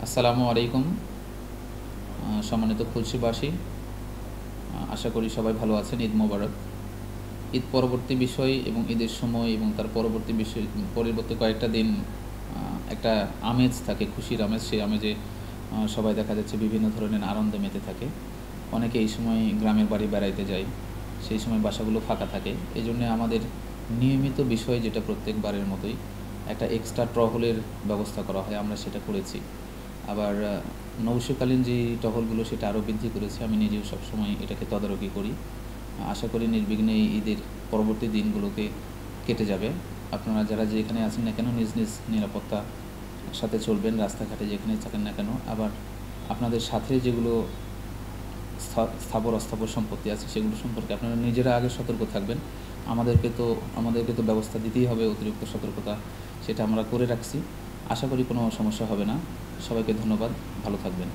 আসসালামু আলাইকুম। সম্মানিত খুলশীবাসী, আশা করি সবাই ভালো আছেন। ঈদ মোবারক। ঈদ পরবর্তী বিষয় এবং ঈদের সময় এবং তার পরবর্তী বিষয় পরবর্তী কয়েকটা দিন একটা আমেজ থাকে, খুশির আমেজ। সেই আমেজে সবাই দেখা যাচ্ছে বিভিন্ন ধরনের আনন্দে মেতে থাকে। অনেকে এই সময় গ্রামের বাড়ি বেড়াইতে যায়, সেই সময় বাসাগুলো ফাঁকা থাকে। এই জন্যে আমাদের নিয়মিত বিষয় যেটা প্রত্যেকবারের মতোই একটা এক্সট্রা টহলের ব্যবস্থা করা হয়, আমরা সেটা করেছি। আবার নৈশকালীন যে টহলগুলো সেটা আরও বৃদ্ধি করেছে। আমি নিজেও সবসময় এটাকে তদারকি করি। আশা করি নির্বিঘ্নে ঈদের পরবর্তী দিনগুলোকে কেটে যাবে। আপনারা যারা যেখানে আছেন না কেন নিজ নিজ নিরাপত্তার সাথে চলবেন, রাস্তাঘাটে যেখানে থাকেন না কেন। আবার আপনাদের সাথে যেগুলো স্থাবর অস্থাবর সম্পত্তি আছে সেগুলো সম্পর্কে আপনারা নিজেরা আগে সতর্ক থাকবেন। আমাদেরকে তো ব্যবস্থা দিতেই হবে, অতিরিক্ত সতর্কতা সেটা আমরা করে রাখছি। আশা করি কোনো সমস্যা হবে না। সবাইকে ধন্যবাদ, ভালো থাকবেন।